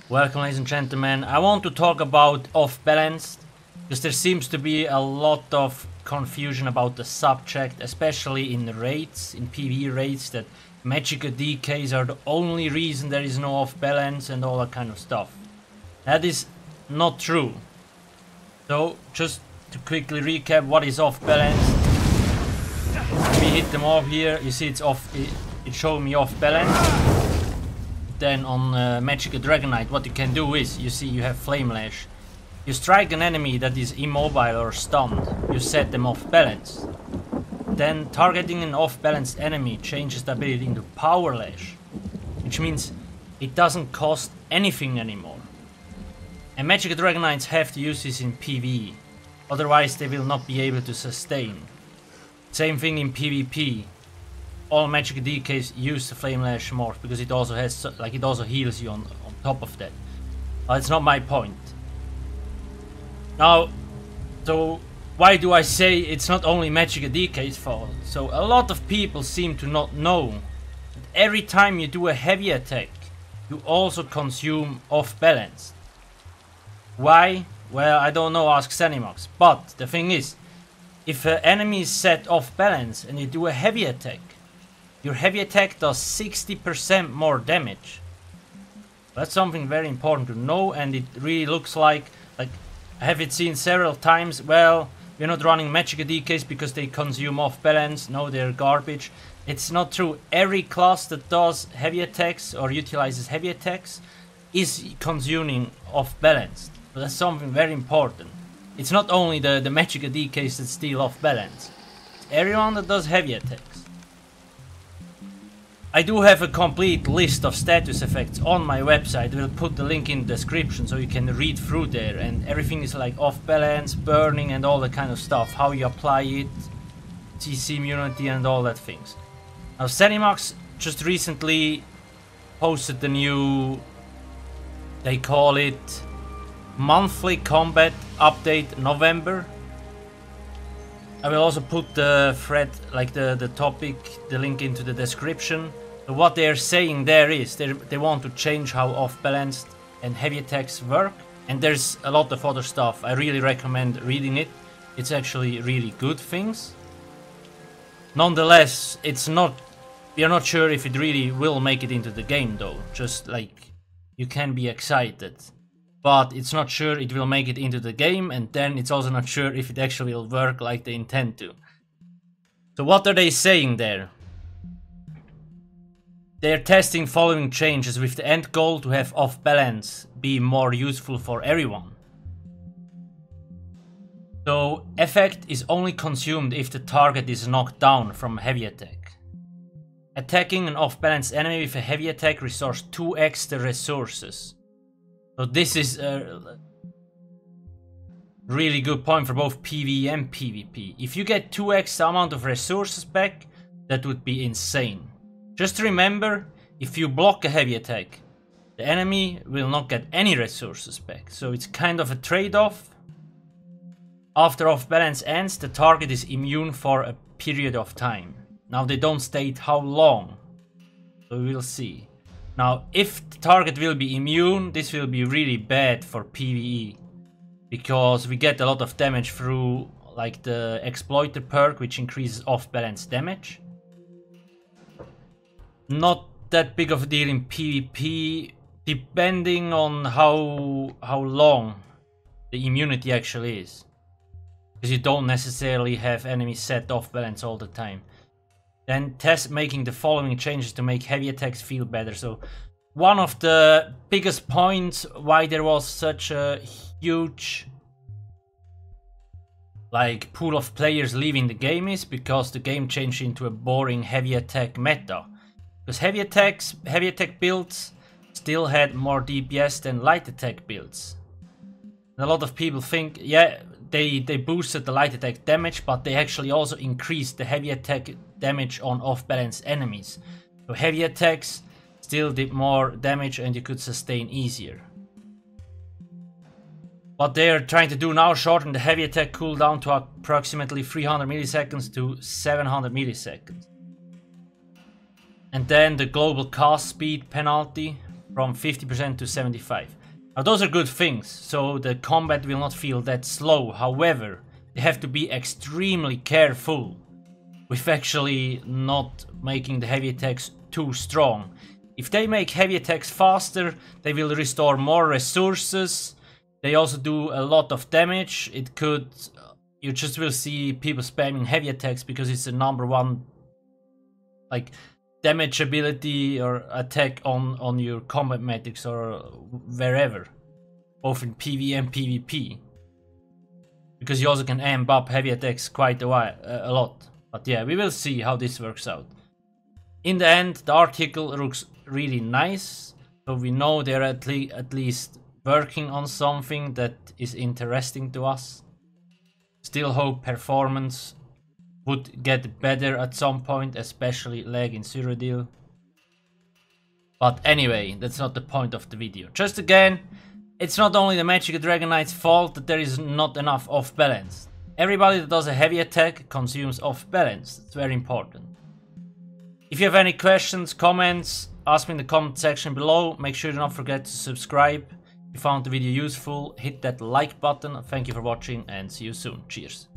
Welcome, ladies and gentlemen. I want to talk about off-balanced, because there seems to be a lot of confusion about the subject, especially in raids, in PvE raids, that Magicka DKs are the only reason there is no off-balance and all that kind of stuff. That is not true. So, just to quickly recap what is off-balance. We hit them off here, you see it's off, it showed me off-balance. Then on Magicka Dragonknights, what you can do is, you see you have Flame Lash. You strike an enemy that is immobile or stunned, you set them off balance. Then targeting an off balanced enemy changes the ability into Power Lash, which means it doesn't cost anything anymore. And Magicka Dragonknights have to use this in PvE, otherwise they will not be able to sustain. Same thing in PvP. All Magicka DKs use the Flame Lash morph because it also has, like, it also heals you on top of that. But it's not my point. Now, so why do I say it's not only Magicka DK's fault? So a lot of people seem to not know that every time you do a heavy attack, you also consume off balance. Why? Well, I don't know, ask Zenimax. But the thing is, if an enemy is set off balance and you do a heavy attack, your heavy attack does 60% more damage. That's something very important to know, and it really looks like I have it seen several times. Well, we're not running Magicka DKs because they consume off balance. No, they're garbage. It's not true. Every class that does heavy attacks or utilizes heavy attacks is consuming off balance. So that's something very important. It's not only the Magicka DKs that steal off balance. It's everyone that does heavy attacks. I do have a complete list of status effects on my website. We'll put the link in the description so you can read through there, and everything is like off balance, burning and all that kind of stuff, how you apply it, CC immunity and all that things. Now Zenimax just recently posted the new, they call it monthly combat update November. I will also put the thread, like the topic, the link into the description. So what they are saying there is they want to change how off-balanced and heavy attacks work. And there's a lot of other stuff. I really recommend reading it. It's actually really good things. Nonetheless, we are not sure if it really will make it into the game though. Just like, you can be excited. But it's not sure it will make it into the game, and then it's also not sure if it actually will work like they intend to. So what are they saying there? They're testing following changes with the end goal to have off balance be more useful for everyone. So effect is only consumed if the target is knocked down from heavy attack. Attacking an off balance enemy with a heavy attack restores 2x the resources. So this is a really good point for both PvE and PvP. If you get 2x the amount of resources back, that would be insane. Just remember, if you block a heavy attack, the enemy will not get any resources back. So it's kind of a trade-off. After off balance ends, the target is immune for a period of time. Now they don't state how long, so we'll see. Now, if the target will be immune, this will be really bad for PvE, because we get a lot of damage through like the Exploiter perk, which increases off-balance damage. Not that big of a deal in PvP, depending on how long the immunity actually is, because you don't necessarily have enemies set off-balance all the time. Then test making the following changes to make heavy attacks feel better. So one of the biggest points why there was such a huge like pool of players leaving the game is because the game changed into a boring heavy attack meta. Because heavy attack builds still had more DPS than light attack builds. And a lot of people think, yeah, they boosted the light attack damage, but they actually also increased the heavy attack damage on off-balance enemies. So heavy attacks still did more damage and you could sustain easier. What they are trying to do now, shorten the heavy attack cooldown to approximately 300 milliseconds to 700 milliseconds. And then the global cast speed penalty from 50% to 75%. Now those are good things, so the combat will not feel that slow. However, they have to be extremely careful with actually not making the heavy attacks too strong. If they make heavy attacks faster, they will restore more resources. They also do a lot of damage. It could... you just will see people spamming heavy attacks because it's the #1 like damage ability or attack on your combat metrics or wherever, both in PvE and PvP. Because you also can amp up heavy attacks quite a lot. But yeah, we will see how this works out. In the end, the article looks really nice, so we know they're at least working on something that is interesting to us. Still hope performance would get better at some point, especially lag in Cyrodiil. But anyway, that's not the point of the video. Just again, it's not only the Magicka Dragonknights' fault that there is not enough off balance. Everybody that does a heavy attack consumes off balance. It's very important. If you have any questions, comments, ask me in the comment section below. Make sure to not forget to subscribe. If you found the video useful, hit that like button. Thank you for watching and see you soon. Cheers.